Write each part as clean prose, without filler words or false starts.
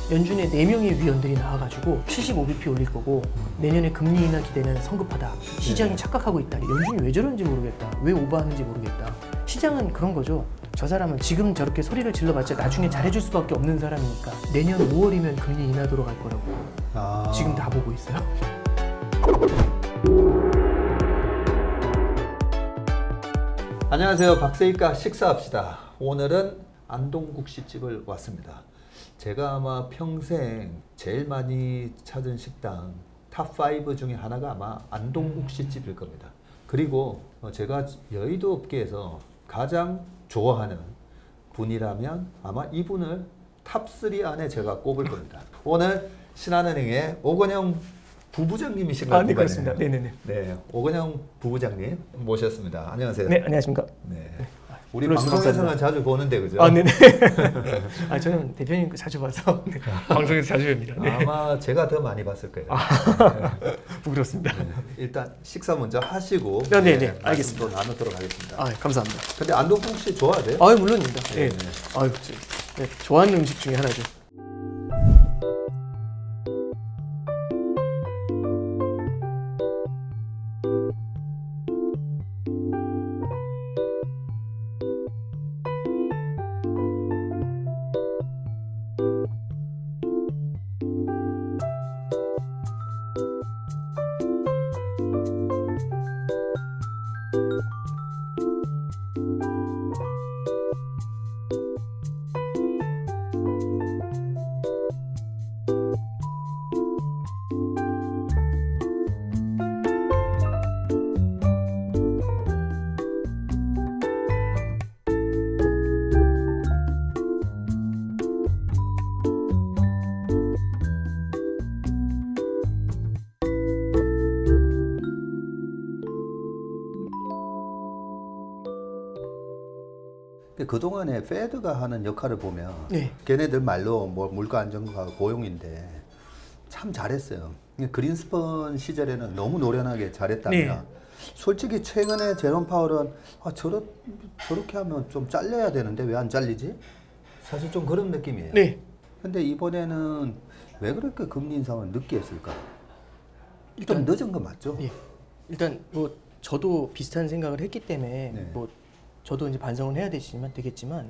연준의 4명의 위원들이 나와가지고 75bp 올릴 거고 내년에 금리 인하 기대는 성급하다. 시장이 착각하고 있다. 연준이 왜 저러는지 모르겠다. 왜 오버하는지 모르겠다. 시장은 그런 거죠. 저 사람은 지금 저렇게 소리를 질러봤자 나중에 잘해줄 수밖에 없는 사람이니까 내년 5월이면 금리 인하 들어갈 거라고 지금 다 보고 있어요. 안녕하세요. 박세익과 식사합시다. 오늘은 안동국시집을 왔습니다. 제가 아마 평생 제일 많이 찾은 식당 탑5 중에 하나가 아마 안동국시집일 겁니다. 그리고 제가 여의도 업계에서 가장 좋아하는 분이라면 아마 이분을 탑3 안에 제가 꼽을 겁니다. 오늘 신한은행의 오건영 부부장님이신가요? 네, 그렇습니다. 네네네. 네, 오건영 부부장님 모셨습니다. 안녕하세요. 네, 안녕하십니까. 네. 우리 방송에서는 자주 보는데 그죠? 네네. 저는 대표님 자주 봐서 네, 방송에서 자주 봅니다. 네. 아마 제가 더 많이 봤을 거예요. 부끄럽습니다. 네. 일단 식사 먼저 하시고 네네. 알겠습니다. 나누도록 하겠습니다. 감사합니다. 근데 안동국시 좋아하세요? 물론입니다. 네. 네, 좋아하는 음식 중에 하나죠. 그동안에 페드가 하는 역할을 보면 네. 걔네들 말로 뭐 물가 안정과 고용인데 참 잘했어요. 그린스펀 시절에는 너무 노련하게 잘했다면 네. 솔직히 최근에 제롬 파월은 저렇게 하면 좀 잘려야 되는데 왜 안 잘리지? 사실 좀 그런 느낌이에요. 네. 근데 이번에는 왜 그렇게 금리 인상을 늦게 했을까? 좀 늦은 거 맞죠? 네. 일단 뭐 저도 비슷한 생각을 했기 때문에 네. 뭐 저도 이제 반성은 해야 되겠지만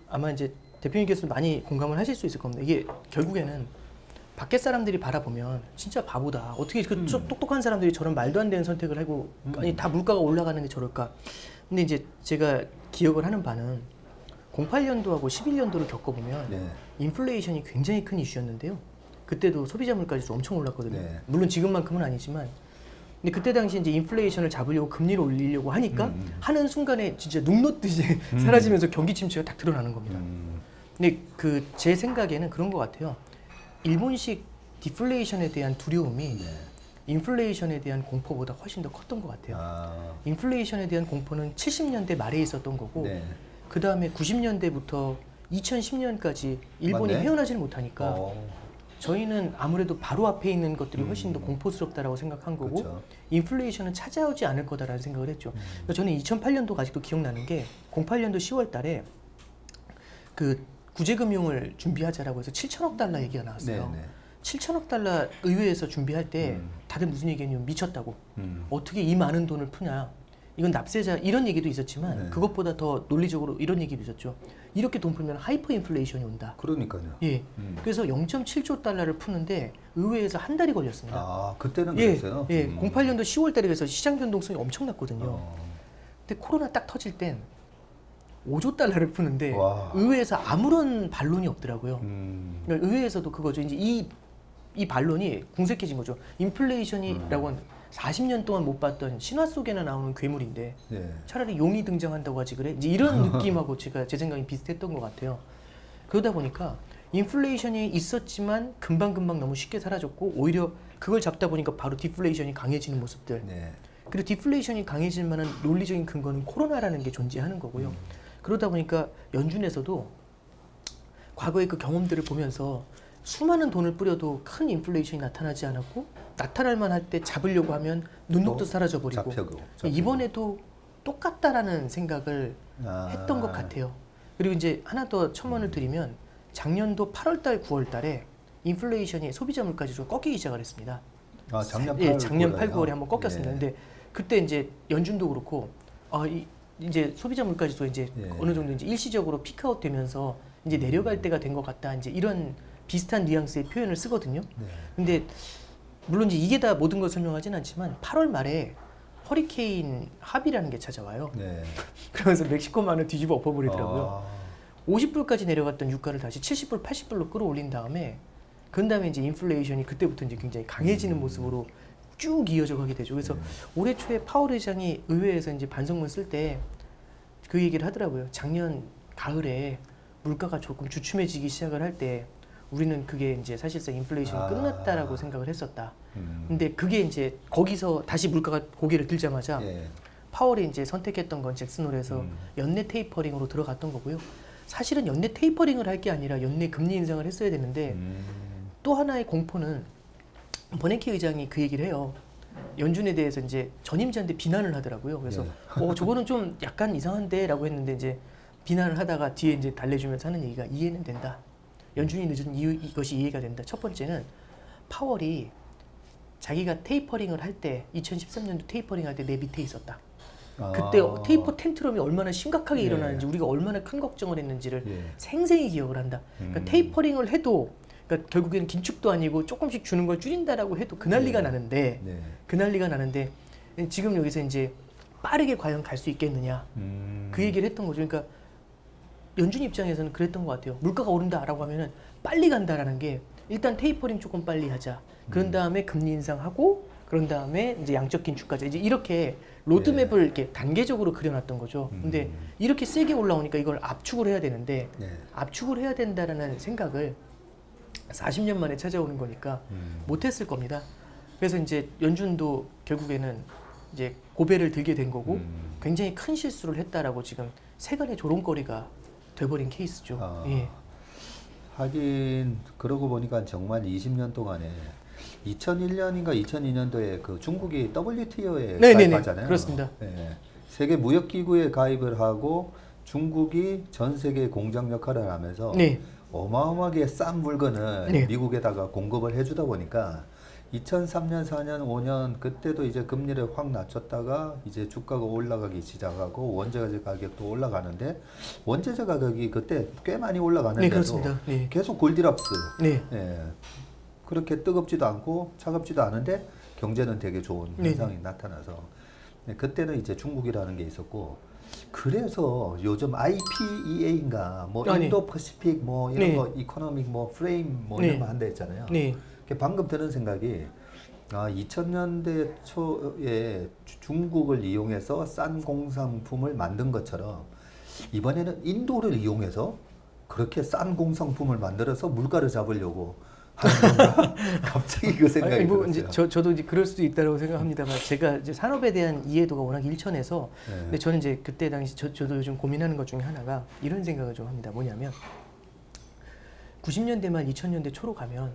아마 이제 대표님께서 많이 공감을 하실 수 있을 겁니다. 이게 결국에는 밖에 사람들이 바라보면 진짜 바보다. 어떻게 그 똑똑한 사람들이 저런 말도 안 되는 선택을 하고 아니 다 물가가 올라가는데 저럴까. 근데 이제 제가 기억을 하는 바는 08년도하고 11년도를 겪어보면 네. 인플레이션이 굉장히 큰 이슈였는데요. 그때도 소비자 물가지수 엄청 올랐거든요. 네. 물론 지금만큼은 아니지만 근데 그때 당시 이제 인플레이션을 잡으려고 금리를 올리려고 하니까 하는 순간에 진짜 눅 놓듯이 사라지면서 경기 침체가 딱 드러나는 겁니다. 근데 제 생각에는 그런 것 같아요. 일본식 디플레이션에 대한 두려움이 인플레이션에 대한 공포보다 훨씬 더 컸던 것 같아요. 인플레이션에 대한 공포는 70년대 말에 있었던 거고 그 다음에 90년대부터 2010년까지 일본이 헤어나지를 못하니까 저희는 아무래도 바로 앞에 있는 것들이 훨씬 더 공포스럽다라고 생각한 거고 그렇죠. 인플레이션은 찾아오지 않을 거다라는 생각을 했죠. 저는 2008년도가 아직도 기억나는 게 08년도 10월 달에 그 구제금융을 준비하자라고 해서 7천억 달러 얘기가 나왔어요. 네네. 7천억 달러 의회에서 준비할 때 다들 무슨 얘기냐면 미쳤다고. 어떻게 이 많은 돈을 푸냐. 이건 납세자 이런 얘기도 있었지만 그것보다 더 논리적으로 이런 얘기도 있었죠. 이렇게 돈 풀면 하이퍼 인플레이션이 온다. 그러니까요. 예. 그래서 0.7조 달러를 푸는데 의회에서 한 달이 걸렸습니다. 그때는 그랬어요? 예. 08년도 10월 달에 그래서 시장 변동성이 엄청났거든요. 근데 코로나 딱 터질 땐 5조 달러를 푸는데 의회에서 아무런 반론이 없더라고요. 그러니까 의회에서도 그거죠. 이제 이 반론이 궁색해진 거죠. 인플레이션이라고 하는 40년 동안 못 봤던 신화 속에나 나오는 괴물인데 차라리 용이 등장한다고 하지 그래? 이제 이런 느낌하고 제 생각이 비슷했던 것 같아요. 그러다 보니까 인플레이션이 있었지만 금방금방 너무 쉽게 사라졌고 오히려 그걸 잡다 보니까 바로 디플레이션이 강해지는 모습들. 그리고 디플레이션이 강해질 만한 논리적인 근거는 코로나라는 게 존재하는 거고요. 그러다 보니까 연준에서도 과거의 그 경험들을 보면서 수많은 돈을 뿌려도 큰 인플레이션이 나타나지 않았고 나타날 만할 때 잡으려고 하면 눈독도 사라져버리고 이번에도 똑같다라는 생각을 했던 것 같아요. 그리고 이제 하나 더 첨언을 드리면 작년도 8월달, 9월달에 인플레이션이 소비자 물가 지수가 꺾이기 시작을 했습니다. 아, 작년 8월, 예, 작년 8, 9월에 예. 한번 꺾였습니다. 근데 그때 이제 연준도 그렇고 이제 소비자 물가 지수가 이제 예. 어느 정도 이제 일시적으로 피크아웃 되면서 이제 내려갈 때가 된 것 같다. 이제 이런 비슷한 뉘앙스의 표현을 쓰거든요. 네. 근데 물론 이제 이게 다 모든 걸 설명하진 않지만 8월 말에 허리케인 합이라는 게 찾아와요. 네. 그러면서 멕시코만을 뒤집어 엎어버리더라고요. 아. 50불까지 내려갔던 유가를 다시 70불, 80불로 끌어올린 다음에 그 다음에 이제 인플레이션이 그때부터 이제 굉장히 강해지는 모습으로 쭉 이어져 가게 되죠. 그래서 올해 초에 파월 의장이 의회에서 이제 반성문 쓸 때 그 얘기를 하더라고요. 작년 가을에 물가가 조금 주춤해지기 시작을 할 때 우리는 그게 이제 사실상 인플레이션이 끝났다라고 생각을 했었다. 근데 그게 이제 거기서 다시 물가가 고개를 들자마자 예. 파월이 이제 선택했던 건 잭슨홀에서 연내 테이퍼링으로 들어갔던 거고요. 사실은 연내 테이퍼링을 할 게 아니라 연내 금리 인상을 했어야 되는데 또 하나의 공포는 버냉키 의장이 그 얘기를 해요. 연준에 대해서 이제 전임자한테 비난을 하더라고요. 그래서 저거는 좀 약간 이상한데라고 했는데 이제 비난을 하다가 뒤에 이제 달래주면서 하는 얘기가 이해는 된다. 연준이 늦은 이유 이것이 이해가 된다. 첫 번째는 파월이 자기가 테이퍼링을 할 때 2013년도 테이퍼링 할 때 내 밑에 있었다. 그때 테이퍼 텐트럼이 얼마나 심각하게 예. 일어나는지 우리가 얼마나 큰 걱정을 했는지를 예. 생생히 기억을 한다. 그러니까 테이퍼링을 해도 그러니까 결국에는 긴축도 아니고 조금씩 주는 걸 줄인다라고 해도 그 난리가 나는데 네. 그 난리가 나는데 지금 여기서 이제 빠르게 과연 갈 수 있겠느냐 그 얘기를 했던 거죠. 그러니까 연준 입장에서는 그랬던 것 같아요. 물가가 오른다라고 하면은 빨리 간다라는 게 일단 테이퍼링 조금 빨리 하자. 그런 다음에 금리 인상하고 그런 다음에 이제 양적 긴축까지 이제 이렇게 로드맵을 이렇게 단계적으로 그려놨던 거죠. 근데 이렇게 세게 올라오니까 이걸 압축을 해야 되는데 압축을 해야 된다라는 생각을 40년 만에 찾아오는 거니까 못했을 겁니다. 그래서 이제 연준도 결국에는 이제 고배를 들게 된 거고 굉장히 큰 실수를 했다라고 지금 세간의 조롱거리가 돼버린 케이스죠. 예. 하긴 그러고 보니까 정말 20년 동안에 2001년인가 2002년도에 그 중국이 WTO에 가입하잖아요. 그렇습니다. 네. 세계 무역기구에 가입을 하고 중국이 전 세계 공장 역할을 하면서 어마어마하게 싼 물건을 미국에다가 공급을 해주다 보니까 2003년, 4년, 5년 그때도 이제 금리를 확 낮췄다가 이제 주가가 올라가기 시작하고 원재재 가격도 올라가는데 원재재 가격이 그때 꽤 많이 올라가는데도 계속 골디락스. 예. 그렇게 뜨겁지도 않고 차갑지도 않은데 경제는 되게 좋은 현상이 나타나서 그때는 이제 중국이라는 게 있었고 그래서 요즘 IPEA인가 뭐 인도 퍼시픽 뭐 이런 거 이코노믹 뭐 프레임 뭐 이런 거 한다 했잖아요. 방금 드는 생각이 2000년대 초에 중국을 이용해서 싼 공산품을 만든 것처럼 이번에는 인도를 이용해서 그렇게 싼 공산품을 만들어서 물가를 잡으려고 하는 건가? 갑자기 그 생각이 들었어요. 이제 저도 이제 그럴 수도 있다고 생각합니다만 제가 이제 산업에 대한 이해도가 워낙 일천해서 근데 저는 이제 그때 당시 저도 요즘 고민하는 것 중에 하나가 이런 생각을 좀 합니다. 뭐냐면 90년대 말 2000년대 초로 가면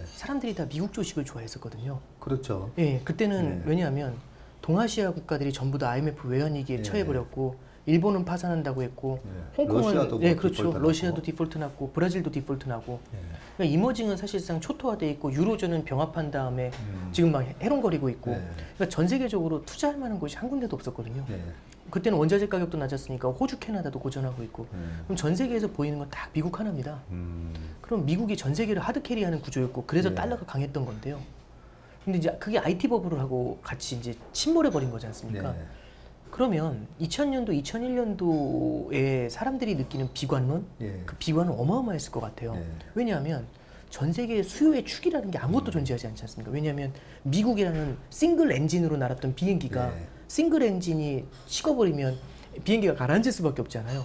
사람들이 다 미국 조식을 좋아했었거든요. 그렇죠. 예, 그때는 왜냐하면 동아시아 국가들이 전부 다 IMF 외환위기에 처해버렸고 일본은 파산한다고 했고 홍콩은 러시아도 그렇죠. 러시아도 디폴트 났고 브라질도 디폴트 나고 그러니까 이머징은 사실상 초토화돼 있고 유로존은 병합한 다음에 지금 막 해롱거리고 있고 그러니까 전 세계적으로 투자할 만한 곳이 한 군데도 없었거든요. 그때는 원자재 가격도 낮았으니까 호주, 캐나다도 고전하고 있고 그럼 전 세계에서 보이는 건 딱 미국 하나입니다. 그럼 미국이 전 세계를 하드캐리하는 구조였고 그래서 달러가 강했던 건데요. 근데 이제 그게 IT 버블을 하고 같이 이제 침몰해 버린 거지 않습니까? 그러면 2000년도, 2001년도에 사람들이 느끼는 비관론, 그 비관은 어마어마했을 것 같아요. 왜냐하면 전 세계의 수요의 축이라는 게 아무것도 존재하지 않지 않습니까? 왜냐하면 미국이라는 싱글 엔진으로 날았던 비행기가 싱글 엔진이 식어버리면 비행기가 가라앉을 수밖에 없잖아요.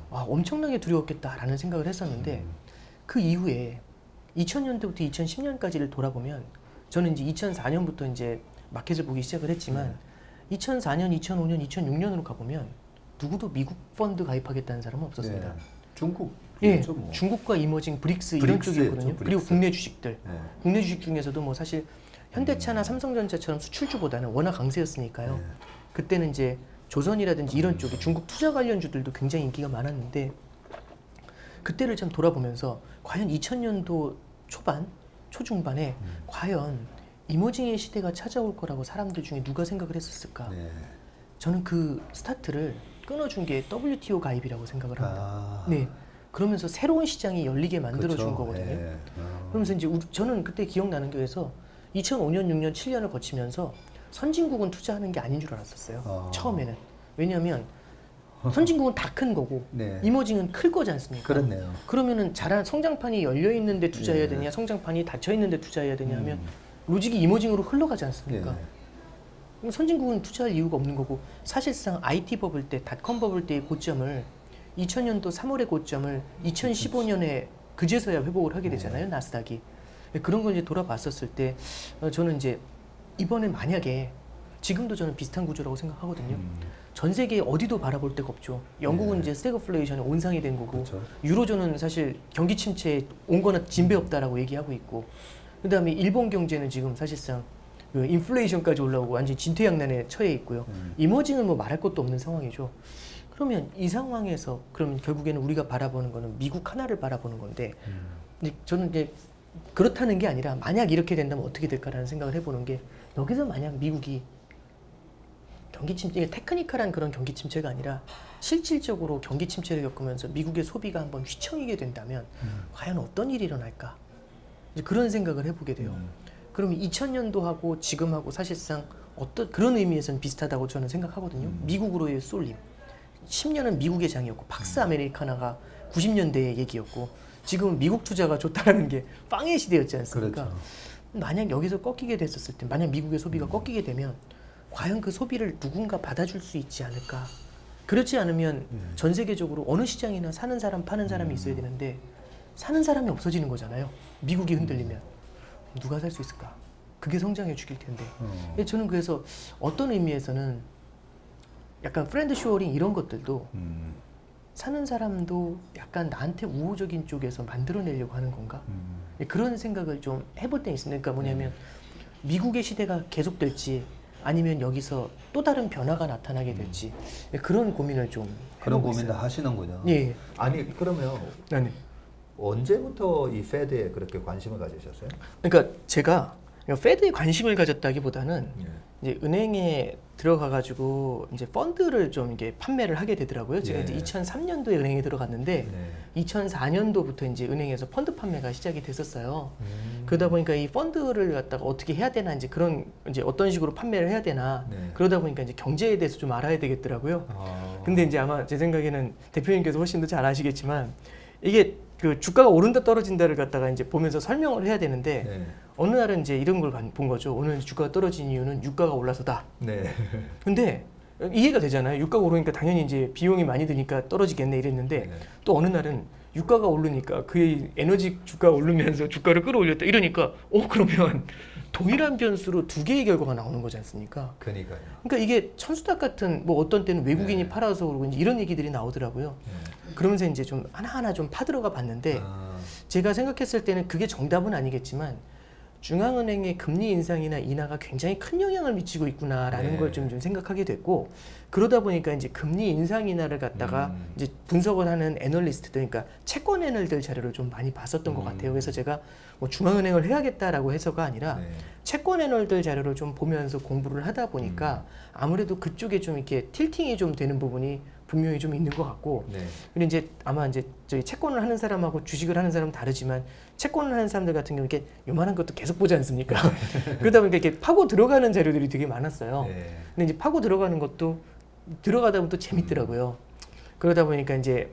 와, 엄청나게 두려웠겠다라는 생각을 했었는데 그 이후에 2000년대부터 2010년까지를 돌아보면 저는 이제 2004년부터 이제 마켓을 보기 시작을 했지만 2004년, 2005년, 2006년으로 가보면 누구도 미국 펀드 가입하겠다는 사람은 없었습니다. 중국. 뭐. 중국과 이머징, 브릭스 이런 쪽이었거든요. 그리고 국내 주식들. 국내 주식 중에서도 뭐 사실 현대차나 삼성전자처럼 수출주보다는 워낙 강세였으니까요. 그때는 이제 조선이라든지 이런 쪽에 중국 투자 관련주들도 굉장히 인기가 많았는데 그때를 참 돌아보면서 과연 2000년도 초반, 초중반에 과연 이머징의 시대가 찾아올 거라고 사람들 중에 누가 생각을 했었을까? 네. 저는 그 스타트를 끊어준 게 WTO 가입이라고 생각을 합니다. 네. 그러면서 새로운 시장이 열리게 만들어준 거거든요. 네. 그러면서 이제 저는 그때 기억나는 게 그래서 2005년, 6년, 7년을 거치면서 선진국은 투자하는 게 아닌 줄 알았었어요. 처음에는. 왜냐하면 선진국은 다 큰 거고 네. 이머징은 클 거지 않습니까? 그렇네요. 그러면은 잘한 성장판이 열려 있는데 투자해야 되냐, 성장판이 닫혀 있는데 투자해야 되냐 하면 로직이 이머징으로 흘러가지 않습니까? 네. 그럼 선진국은 투자할 이유가 없는 거고 사실상 IT 버블 때, 닷컴 버블 때의 고점을 2000년도 3월의 고점을 2015년에 그제서야 회복을 하게 되잖아요, 나스닥이. 그런 걸 이제 돌아봤었을 때 저는 이제 이번에 만약에 지금도 저는 비슷한 구조라고 생각하거든요. 전 세계 어디도 바라볼 데가 없죠. 영국은 이제 스태그플레이션의 온상이 된 거고 그렇죠. 유로존은 사실 경기 침체에 온 거나 진배 없다라고 얘기하고 있고 그 다음에 일본 경제는 지금 사실상 인플레이션까지 올라오고 완전히 진퇴양난에 처해 있고요. 이머징은 뭐 말할 것도 없는 상황이죠. 그러면 이 상황에서 그러면 결국에는 우리가 바라보는 거는 미국 하나를 바라보는 건데 저는 이제 그렇다는 게 아니라 만약 이렇게 된다면 어떻게 될까라는 생각을 해보는 게 여기서 만약 미국이 경기 침체, 테크니컬한 그런 경기 침체가 아니라 실질적으로 경기 침체를 겪으면서 미국의 소비가 한번 휘청이게 된다면 과연 어떤 일이 일어날까? 이제 그런 생각을 해보게 돼요. 그러면 2000년도하고 지금하고 사실상 어떤 그런 의미에서는 비슷하다고 저는 생각하거든요. 미국으로의 쏠림. 10년은 미국의 장이었고 팍스 아메리카나가 90년대의 얘기였고 지금은 미국 투자가 좋다라는 게 빵의 시대였지 않습니까? 그렇죠. 만약 여기서 꺾이게 됐었을 때, 만약 미국의 소비가 꺾이게 되면 과연 그 소비를 누군가 받아줄 수 있지 않을까? 그렇지 않으면 전 세계적으로 어느 시장이나 사는 사람, 파는 사람이 있어야 되는데 사는 사람이 없어지는 거잖아요. 미국이 흔들리면. 누가 살 수 있을까? 그게 성장해 죽일 텐데. 저는 그래서 어떤 의미에서는 약간 프렌드 쇼어링 이런 것들도 사는 사람도 약간 나한테 우호적인 쪽에서 만들어내려고 하는 건가? 그런 생각을 좀 해볼 때 있습니다. 그러니까 뭐냐면 미국의 시대가 계속될지 아니면 여기서 또 다른 변화가 나타나게 될지 그런 고민을 좀 그런 고민을 하시는군요. 예. 아니 그러면 네. 언제부터 이 페드에 그렇게 관심을 가지셨어요? 그러니까 제가 페드에 관심을 가졌다기보다는 이제 은행에 들어가가지고 이제 펀드를 좀 이게 판매를 하게 되더라고요. 제가 이제 2003년도에 은행에 들어갔는데 2004년도부터 이제 은행에서 펀드 판매가 시작이 됐었어요. 그러다 보니까 이 펀드를 갖다가 어떻게 해야 되나 이제 그런 이제 어떤 식으로 판매를 해야 되나 그러다 보니까 이제 경제에 대해서 좀 알아야 되겠더라고요. 근데 이제 아마 제 생각에는 대표님께서 훨씬 더 잘 아시겠지만 이게 그 주가가 오른다 떨어진다를 갖다가 이제 보면서 설명을 해야 되는데 어느 날은 이제 이런 걸 본 거죠. 오늘 주가가 떨어진 이유는 유가가 올라서다. 근데 이해가 되잖아요. 유가가 오르니까 당연히 이제 비용이 많이 드니까 떨어지겠네 이랬는데 또 어느 날은 유가가 오르니까 그 에너지 주가가 오르면서 주가를 끌어올렸다 이러니까 그러면 동일한 변수로 두 개의 결과가 나오는 거지 않습니까? 그러니까요. 그러니까 이게 천수닭 같은 뭐 어떤 때는 외국인이 팔아서 그러고 이제 이런 얘기들이 나오더라고요. 그러면서 이제 좀 하나하나 좀 파들어가 봤는데 제가 생각했을 때는 그게 정답은 아니겠지만 중앙은행의 금리 인상이나 인하가 굉장히 큰 영향을 미치고 있구나라는 걸 좀 생각하게 됐고 그러다 보니까 이제 금리 인상 인하를 갖다가 이제 분석을 하는 애널리스트들, 그러니까 채권 애널들 자료를 좀 많이 봤었던 것 같아요. 그래서 제가 뭐 중앙은행을 해야겠다라고 해서가 아니라 채권 애널들 자료를 좀 보면서 공부를 하다 보니까 아무래도 그쪽에 좀 이렇게 틸팅이 좀 되는 부분이 분명히 좀 있는 것 같고 그리고 이제 아마 이제 저희 채권을 하는 사람하고 주식을 하는 사람은 다르지만 채권을 하는 사람들 같은 경우 이렇게 요만한 것도 계속 보지 않습니까? 그러다 보니까 이렇게 파고 들어가는 자료들이 되게 많았어요. 근데 이제 파고 들어가는 것도 들어가다 보면 또 재밌더라고요. 그러다 보니까 이제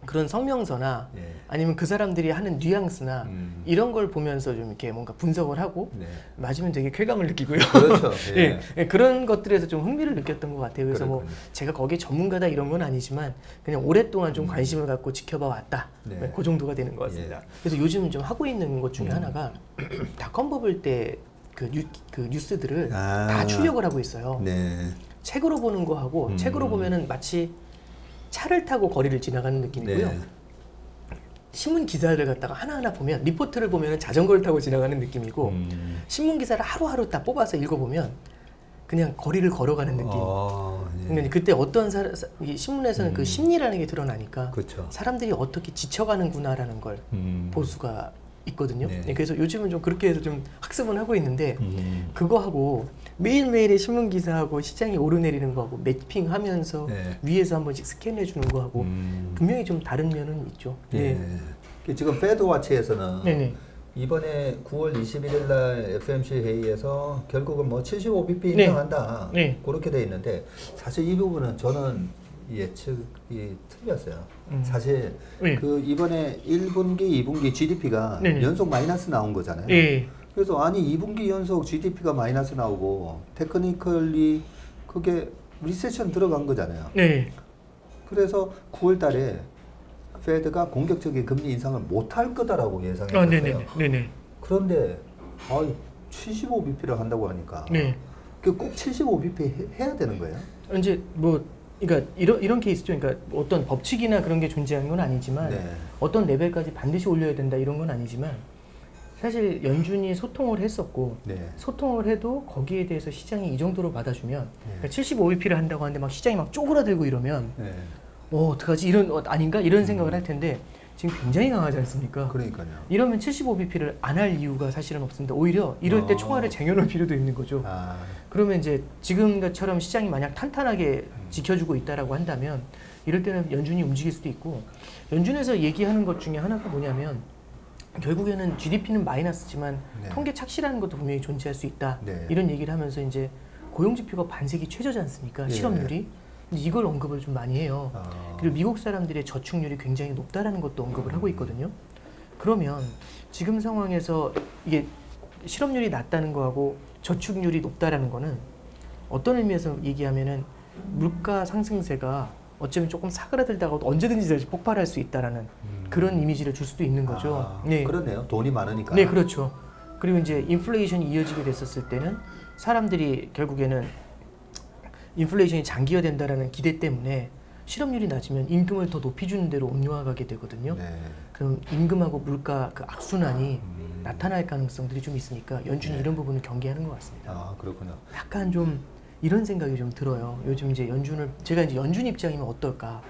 그런 성명서나 아니면 그 사람들이 하는 뉘앙스나 이런 걸 보면서 좀 이렇게 뭔가 분석을 하고 맞으면 되게 쾌감을 느끼고요. 그렇죠. 그런 것들에서 좀 흥미를 느꼈던 것 같아요. 그래서 뭐 제가 거기에 전문가다 이런 건 아니지만 그냥 오랫동안 좀 관심을 갖고 지켜봐 왔다. 그 정도가 되는 것 같습니다. 그래서 요즘 좀 하고 있는 것 중에 하나가 닷컴 버블 때 그 뉴스들을 다 출력을 하고 있어요. 책으로 보는 거하고 책으로 보면은 마치 차를 타고 거리를 지나가는 느낌이고요. 신문 기사를 갖다가 하나하나 보면 리포트를 보면 자전거를 타고 지나가는 느낌이고 신문 기사를 하루하루 다 뽑아서 읽어보면 그냥 거리를 걸어가는 느낌. 근데 그때 어떤 신문에서는 그 심리라는 게 드러나니까 그렇죠. 사람들이 어떻게 지쳐가는구나라는 걸 볼 수가 있거든요. 그래서 요즘은 좀 그렇게 해서 좀 학습은 하고 있는데 그거하고 매일매일의 신문 기사하고 시장이 오르내리는 거하고 매핑하면서 위에서 한 번씩 스캔해 주는 거하고 분명히 좀 다른 면은 있죠. 지금 페드와치에서는 이번에 9월 21일 날 FOMC 회의에서 결국은 뭐 75bp 인상한다. 그렇게 돼 있는데 사실 이 부분은 저는 예측이 틀렸어요. 사실 그 이번에 1분기, 2분기 GDP가 연속 마이너스 나온 거잖아요. 그래서 아니 2분기 연속 GDP가 마이너스 나오고 테크니컬리 그게 리세션 들어간 거잖아요. 그래서 9월 달에 페드가 공격적인 금리 인상을 못할 거다라고 예상했어요. 그런데 75bp를 한다고 하니까 그 꼭 75bp 해야 되는 거예요? 이제 뭐 그러니까 이런 케이스죠. 그러니까 어떤 법칙이나 그런 게 존재하는 건 아니지만 어떤 레벨까지 반드시 올려야 된다 이런 건 아니지만 사실 연준이 소통을 했었고 소통을 해도 거기에 대해서 시장이 이 정도로 받아주면 그러니까 75bp를 한다고 하는데 막 시장이 막 쪼그라들고 이러면 어떡하지 아닌가 이런 생각을 할 텐데 지금 굉장히 강하지 않습니까? 그러니까요. 이러면 75bp를 안 할 이유가 사실은 없습니다. 오히려 이럴 때 총알을 쟁여놓을 필요도 있는 거죠. 그러면 이제 지금처럼 시장이 만약 탄탄하게 지켜주고 있다라고 한다면 이럴 때는 연준이 움직일 수도 있고 연준에서 얘기하는 것 중에 하나가 뭐냐면 결국에는 GDP는 마이너스지만 통계 착시라는 것도 분명히 존재할 수 있다. 이런 얘기를 하면서 이제 고용지표가 반세기 최저지 않습니까? 실업률이. 이걸 언급을 좀 많이 해요. 그리고 미국 사람들의 저축률이 굉장히 높다라는 것도 언급을 하고 있거든요. 그러면 지금 상황에서 이게 실업률이 낮다는 거하고 저축률이 높다라는 거는 어떤 의미에서 얘기하면은 물가 상승세가 어쩌면 조금 사그라들다가도 언제든지 다시 폭발할 수 있다라는 그런 이미지를 줄 수도 있는 거죠. 그렇네요. 돈이 많으니까. 네, 그렇죠. 그리고 이제 인플레이션이 이어지게 됐었을 때는 사람들이 결국에는 인플레이션이 장기화된다라는 기대 때문에 실업률이 낮으면 임금을 더 높이 주는 대로 옮겨가게 되거든요. 그럼 임금하고 물가 그 악순환이 나타날 가능성들이 좀 있으니까 연준이 이런 부분을 경계하는 것 같습니다. 그렇군요. 약간 좀 이런 생각이 좀 들어요. 요즘 이제 제가 이제 연준 입장이면 어떨까?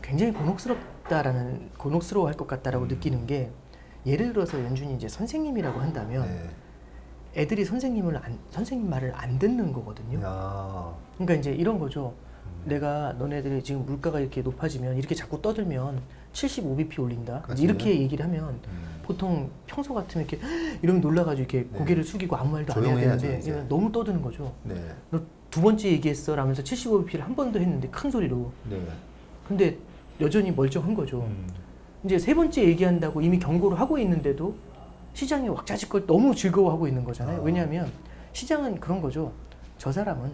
굉장히 곤혹스러워할 것 같다라고 느끼는 게 예를 들어서 연준이 이제 선생님이라고 한다면 애들이 선생님 말을 안 듣는 거거든요. 그러니까 이제 이런 거죠. 내가 너네들이 지금 물가가 이렇게 높아지면 이렇게 자꾸 떠들면 75bp 올린다. 이렇게 얘기를 하면 보통 평소 같으면 이렇게 이러면 놀라가지고 이렇게 고개를 숙이고 아무 말도 안 해야 되는데 너무 떠드는 거죠. 너 두 번째 얘기했어 라면서 75bp를 한 번 더 했는데 큰 소리로. 근데 여전히 멀쩡한 거죠. 이제 세 번째 얘기한다고 이미 경고를 하고 있는데도 시장이 왁자지껄 너무 즐거워하고 있는 거잖아요. 왜냐하면 시장은 그런 거죠. 저 사람은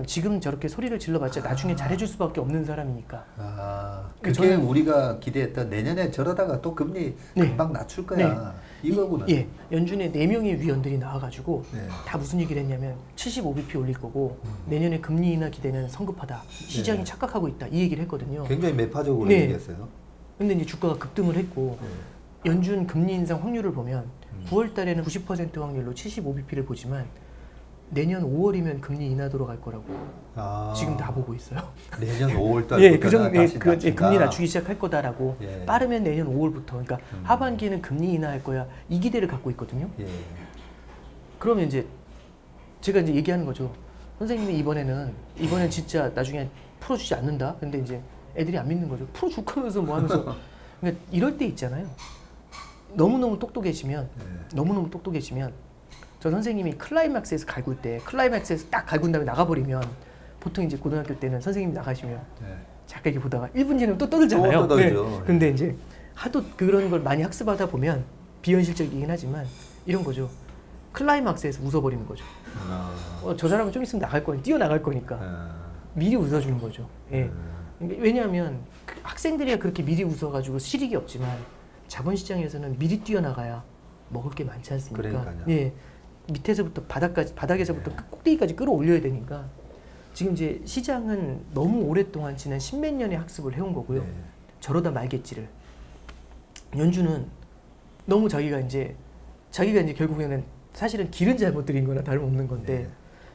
지금 저렇게 소리를 질러봤자 나중에 잘해줄 수밖에 없는 사람이니까. 그게 우리가 기대했던 내년에 저러다가 또 금리 금방 낮출 거야. 이거구나. 연준의 4명의 위원들이 나와가지고 다 무슨 얘기를 했냐면 75bp 올릴 거고 내년에 금리 인하 기대는 성급하다. 시장이 착각하고 있다. 이 얘기를 했거든요. 굉장히 매파적으로 얘기했어요. 근데 이제 주가가 급등을 했고 연준 금리 인상 확률을 보면 9월 달에는 90% 확률로 75bp를 보지만 내년 5월이면 금리 인하 들어갈 거라고 지금 다 보고 있어요. 내년 5월 달부터 금리 낮추기 시작할 거다라고. 빠르면 내년 5월부터. 그러니까 하반기에는 금리 인하할 거야. 이 기대를 갖고 있거든요. 그러면 이제 제가 이제 얘기하는 거죠. 선생님이 이번에는 진짜 나중에 풀어주지 않는다. 근데 이제 애들이 안 믿는 거죠. 풀어줄 거면서 뭐 하면서. 그러니까 이럴 때 있잖아요. 너무너무 똑똑해지면 저 선생님이 클라이맥스에서 갈굴 때 클라이맥스에서 딱 갈군 다음에 나가버리면 보통 이제 고등학교 때는 선생님이 나가시면 잠깐 이렇게 보다가 1분 지나면 또 떠들잖아요. 근데 이제 하도 그런 걸 많이 학습하다 보면 비현실적이긴 하지만 이런 거죠. 클라이맥스에서 웃어버리는 거죠. 저 사람은 좀 있으면 뛰어나갈 거니까 미리 웃어주는 거죠. 왜냐하면 학생들이야 그렇게 미리 웃어가지고 실익이 없지만 자본시장에서는 미리 뛰어나가야 먹을 게 많지 않습니까? 밑에서부터 바닥에서부터 꼭대기까지 끌어올려야 되니까 지금 이제 시장은 너무 오랫동안 지난 십몇 년의 학습을 해온 거고요. 저러다 말겠지를. 연준은 너무 자기가 이제 결국에는 사실은 길은 잘못 들인 거나 다름없는 건데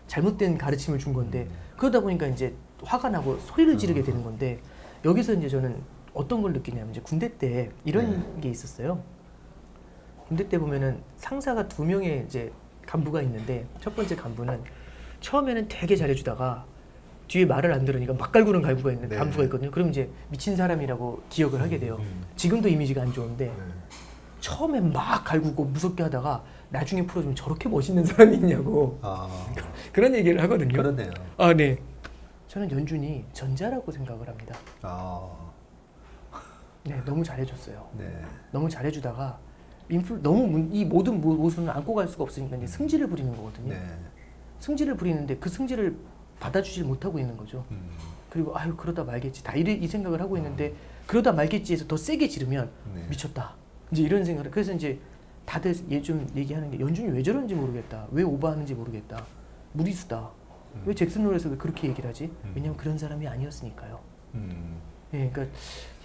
잘못된 가르침을 준 건데 그러다 보니까 이제 화가 나고 소리를 지르게 되는 건데 여기서 이제 저는 어떤 걸 느끼냐면 이제 군대 때 이런 게 있었어요. 군대 때 보면은 상사가 2명의 이제 간부가 있는데 첫 번째 간부는 처음에는 되게 잘해주다가 뒤에 말을 안 들으니까 막 갈구는 간부가 있거든요. 그럼 이제 미친 사람이라고 기억을 하게 돼요. 지금도 이미지가 안 좋은데 처음에 막 갈구고 무섭게 하다가 나중에 풀어주면 저렇게 멋있는 사람이 있냐고 그런 얘기를 하거든요. 그렇네요. 네. 저는 연준이 전자라고 생각을 합니다. 네, 너무 잘해줬어요. 너무 잘해주다가 너무 이 모든 모순을 안고 갈 수가 없으니까 이제 승질을 부리는 거거든요. 승질을 부리는데 그 승질을 받아주질 못하고 있는 거죠. 그리고 아유 그러다 말겠지 다 이 생각을 하고 있는데 그러다 말겠지 해서 더 세게 지르면 미쳤다 이제 이런 생각을. 그래서 이제 다들 좀 얘기하는 게 연준이 왜 저런지 모르겠다, 왜 오버하는지 모르겠다, 무리수다, 왜 잭슨 롤에서 왜 그렇게 얘기를 하지? 왜냐면 그런 사람이 아니었으니까요. 그러니까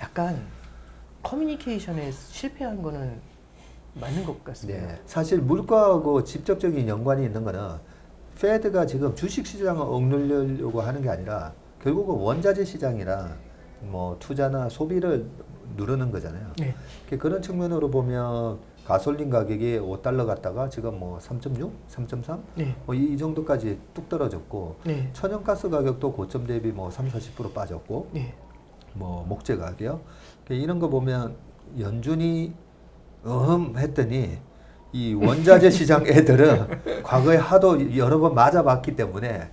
약간 커뮤니케이션에 실패한 거는 맞는 것 같습니다. 사실 물가하고 직접적인 연관이 있는 거는 페드가 지금 주식시장을 억누르려고 하는 게 아니라 결국은 원자재 시장이나 뭐 투자나 소비를 누르는 거잖아요. 그런 측면으로 보면 가솔린 가격이 5달러 갔다가 지금 뭐 3.6, 3.3? 뭐 이 정도까지 뚝 떨어졌고 천연가스 가격도 고점 대비 뭐 30-40% 빠졌고 뭐 목재 가격 이런 거 보면 연준이 했더니 이 원자재 시장 애들은 과거에 하도 여러 번 맞아봤기 때문에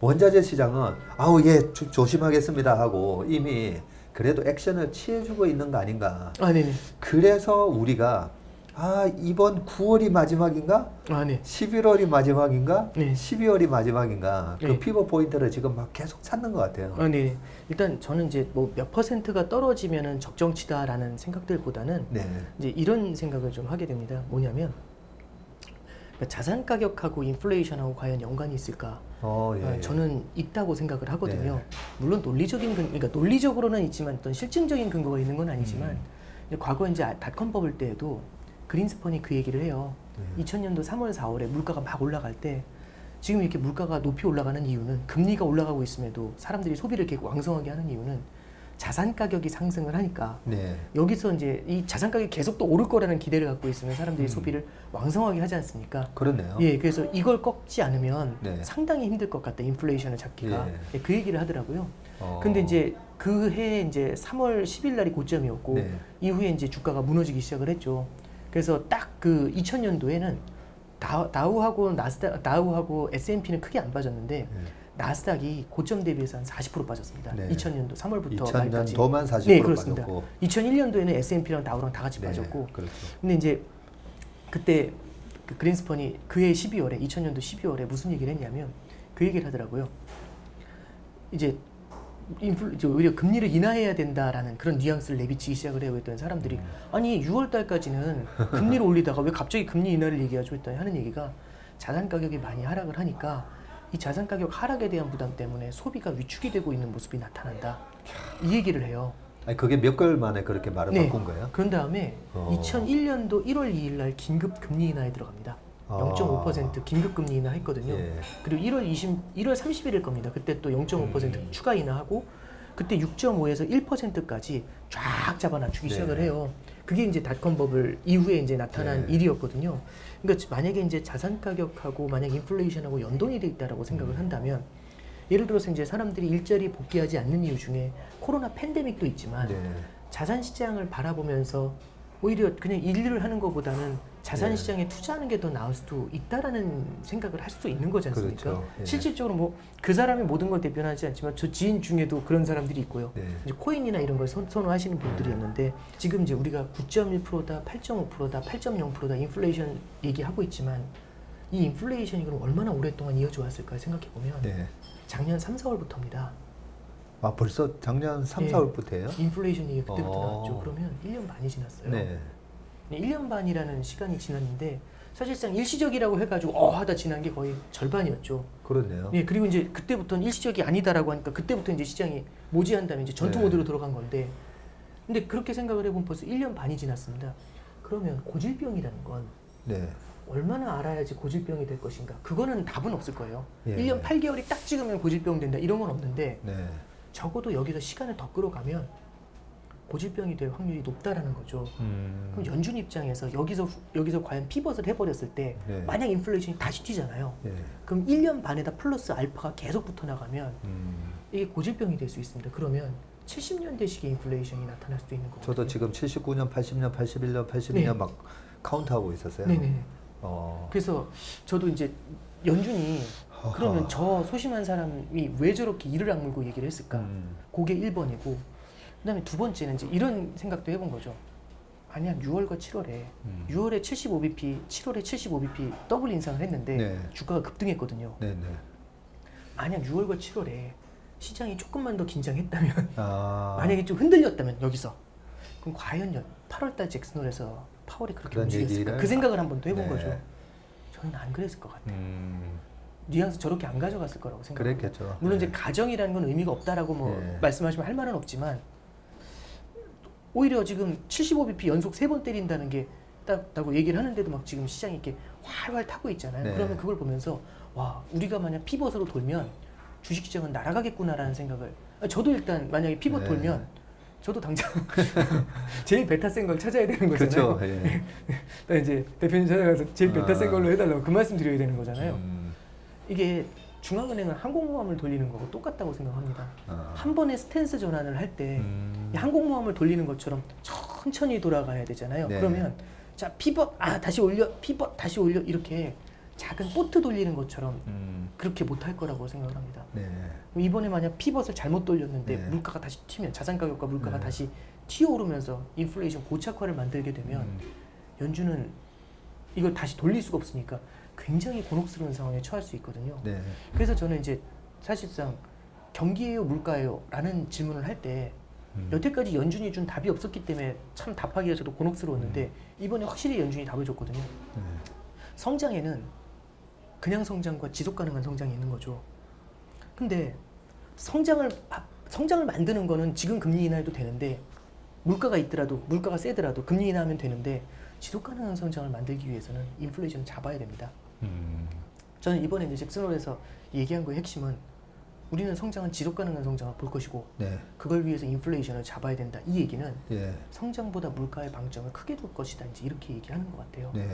원자재 시장은 아우 예 조심하겠습니다 하고 이미 그래도 액션을 취해주고 있는 거 아닌가. 그래서 우리가 이번 9월이 마지막인가? 11월이 마지막인가? 12월이 마지막인가? 그 피벗 포인트를 지금 막 계속 찾는 것 같아요. 일단 저는 이제 뭐 몇 퍼센트가 떨어지면은 적정치다라는 생각들보다는 이제 이런 생각을 좀 하게 됩니다. 뭐냐면 자산 가격하고 인플레이션하고 과연 연관이 있을까? 저는 있다고 생각을 하거든요. 물론 그러니까 논리적으로는 있지만 어떤 실증적인 근거가 있는 건 아니지만 과거 이제 닷컴 버블 때에도 그린스펀이 그 얘기를 해요. 2000년도 3월, 4월에 물가가 막 올라갈 때 지금 이렇게 물가가 높이 올라가는 이유는 금리가 올라가고 있음에도 사람들이 소비를 이렇게 왕성하게 하는 이유는 자산 가격이 상승을 하니까 여기서 이제 이 자산 가격이 계속 또 오를 거라는 기대를 갖고 있으면 사람들이 소비를 왕성하게 하지 않습니까? 그렇네요. 그래서 이걸 꺾지 않으면 상당히 힘들 것 같다. 인플레이션을 잡기가. 그 얘기를 하더라고요. 근데 이제 그 해 이제 3월 10일 날이 고점이었고 이후에 이제 주가가 무너지기 시작을 했죠. 그래서 딱 그 2000년도에는 다우하고 S&P는 크게 안 빠졌는데 나스닥이 고점 대비해서 한 40% 빠졌습니다. 2000년도 3월부터 말까지. 2000년도만 40% 그렇습니다. 빠졌고. 2001년도에는 S&P랑 다우랑 다 같이 빠졌고. 근데 이제 그때 그 그린스펀이 그해 12월에 2000년도 12월에 무슨 얘기를 했냐면 그 얘기를 하더라고요. 이제 오히려 금리를 인하해야 된다라는 그런 뉘앙스를 내비치기 시작을 해요. 했더니 사람들이 아니 6월 달까지는 금리를 올리다가 왜 갑자기 금리 인하를 얘기하죠? 했더니 하는 얘기가 자산 가격이 많이 하락을 하니까 이 자산 가격 하락에 대한 부담 때문에 소비가 위축이 되고 있는 모습이 나타난다. 이 얘기를 해요. 아니 그게 몇 개월 만에 그렇게 말을 바꾼 거예요? 그런 다음에 2001년도 1월 2일 날 긴급 금리 인하에 들어갑니다. 0.5% 긴급 금리 인하 했거든요. 그리고 1월 30일일 겁니다. 그때 또 0.5% 추가 인하하고 그때 6.5에서 1%까지 쫙 잡아 낮추기 시작을 해요. 그게 이제 닷컴 버블 이후에 이제 나타난 일이었거든요. 그러니까 만약에 이제 자산 가격하고 만약 인플레이션하고 연동이 돼 있다라고 생각을 한다면 예를 들어서 이제 사람들이 일자리 복귀하지 않는 이유 중에 코로나 팬데믹도 있지만 자산 시장을 바라보면서 오히려 그냥 일을 하는 것보다는 자산 시장에 투자하는 게 더 나을 수도 있다라는 생각을 할 수도 있는 거지 않습니까? 실질적으로 뭐 그 사람이 모든 걸 대변하지 않지만 저 지인 중에도 그런 사람들이 있고요. 이제 코인이나 이런 걸 선호하시는 분들이었는데 지금 이제 우리가 9.1%다, 8.5%다, 8.0%다 인플레이션 얘기하고 있지만 이 인플레이션이 그럼 얼마나 오랫동안 이어져 왔을까 생각해 보면 작년 3, 4월부터입니다. 벌써 작년 3, 4월부터예요? 인플레이션 얘기가 그때부터 나왔죠. 그러면 1년 반이 지났어요. 1년 반이라는 시간이 지났는데 사실상 일시적이라고 해가지고 하다 지난 게 거의 절반이었죠. 그렇네요. 그리고 이제 그때부터는 일시적이 아니다라고 하니까 그때부터 이제 시장이 모지한 다음에 이제 전투 모드로 들어간 건데 근데 그렇게 생각을 해보면 벌써 1년 반이 지났습니다. 그러면 고질병이라는 건 네. 얼마나 알아야지 고질병이 될 것인가? 그거는 답은 없을 거예요. 예. 1년 8개월이 딱 찍으면 고질병 된다 이런 건 없는데 네. 적어도 여기서 시간을 더 끌어가면 고질병이 될 확률이 높다라는 거죠. 그럼 연준 입장에서 여기서 과연 피벗을 해버렸을 때 네. 만약 인플레이션이 다시 튀잖아요. 네. 그럼 1년 반에다 플러스 알파가 계속 붙어 나가면 이게 고질병이 될 수 있습니다. 그러면 70년대식의 인플레이션이 나타날 수도 있는 거거든요. 저도 지금 79년, 80년, 81년, 82년 네. 막 카운트하고 있었어요. 네네. 그래서 저도 이제 연준이 그러면 저 소심한 사람이 왜 저렇게 이를 악물고 얘기를 했을까? 그게 1번이고 그다음에 두 번째는 이제 이런 생각도 해본 거죠. 만약 6월과 7월에 6월에 75bp, 7월에 75bp 더블 인상을 했는데 네. 주가가 급등했거든요. 네네. 만약 6월과 7월에 시장이 조금만 더 긴장했다면 만약에 좀 흔들렸다면 여기서 그럼 과연 8월달 잭슨홀에서 파월이 그렇게 움직였을까? 그 생각을 한번 또 해본 거죠. 저는 안 그랬을 것 같아요. 뉘앙스 저렇게 안 가져갔을 거라고 생각해요. 그랬겠죠. 물론 이제 가정이라는 건 의미가 없다라고 뭐 말씀하시면 할 말은 없지만 오히려 지금 75bp 연속 3번 때린다는 게 딱다고 얘기를 하는데도 막 지금 시장이 이렇게 활활 타고 있잖아요. 네. 그러면 그걸 보면서 와 우리가 만약 피벗으로 돌면 주식시장은 날아가겠구나라는 생각을 저도 일단 만약에 피벗 네. 돌면 저도 당장 제일 베타 센 걸 찾아야 되는 거잖아요. 그렇죠. 예. 이제 대표님 찾아가서 제일 베타 센 걸로 해달라고 그 말씀 드려야 되는 거잖아요. 이게 중앙은행은 항공모함을 돌리는 거고 똑같다고 생각합니다. 한 번의 스탠스 전환을 할 때 항공모함을 돌리는 것처럼 천천히 돌아가야 되잖아요. 네. 그러면 자 피벗 다시 올려 피벗 다시 올려 이렇게 작은 보트 돌리는 것처럼 그렇게 못할 거라고 생각을 합니다. 네. 이번에 만약 피벗을 잘못 돌렸는데 네. 물가가 다시 튀면 자산 가격과 물가가 다시 튀어오르면서 인플레이션 고착화를 만들게 되면 연준은 이걸 다시 돌릴 수가 없으니까 굉장히 곤혹스러운 상황에 처할 수 있거든요. 네. 그래서 저는 이제 사실상 경기예요, 물가예요? 라는 질문을 할 때 여태까지 연준이 준 답이 없었기 때문에 참 답하기가 저도 곤혹스러웠는데 이번에 확실히 연준이 답을 줬거든요. 성장에는 그냥 성장과 지속 가능한 성장이 있는 거죠. 근데 성장을 만드는 거는 지금 금리 인하해도 되는데 물가가 있더라도 물가가 세더라도 금리 인하하면 되는데 지속 가능한 성장을 만들기 위해서는 인플레이션을 잡아야 됩니다. 저는 이번에 이제 잭슨홀에서 얘기한 거의 핵심은 우리는 성장은 지속 가능한 성장을 볼 것이고 네. 그걸 위해서 인플레이션을 잡아야 된다. 이 얘기는 예. 성장보다 물가의 방점을 크게 둘 것이다. 이제 이렇게 얘기하는 것 같아요. 네.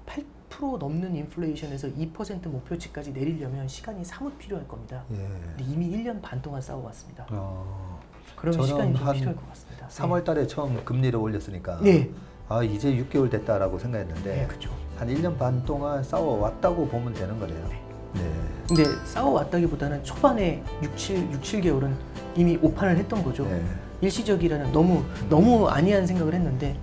8% 넘는 인플레이션에서 2% 목표치까지 내리려면 시간이 사뭇 필요할 겁니다. 예. 근데 이미 1년 반 동안 싸워왔습니다. 그러면 저는 시간이 좀 한 필요할 것 같습니다. 3월 달에 처음 금리를 올렸으니까 네. 이제 6개월 됐다라고 생각했는데 네, 그렇죠. 한 1년 반 동안 싸워왔다고 보면 되는 거네요. 네. 근데 싸워왔다기보다는 초반에 6, 7개월은 이미 오판을 했던 거죠. 네. 일시적이라는 너무 아니한 생각을 했는데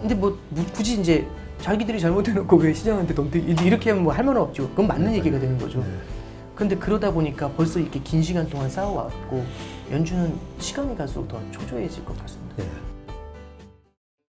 근데 뭐 굳이 이제 자기들이 잘못해놓고 왜 시장한테 덤태기 이렇게 하면 뭐 할 말은 없죠. 그건 맞는 얘기가 되는 거죠. 근데 그러다 보니까 벌써 이렇게 긴 시간 동안 싸워왔고 연준은 시간이 갈수록 더 초조해질 것 같습니다. 네.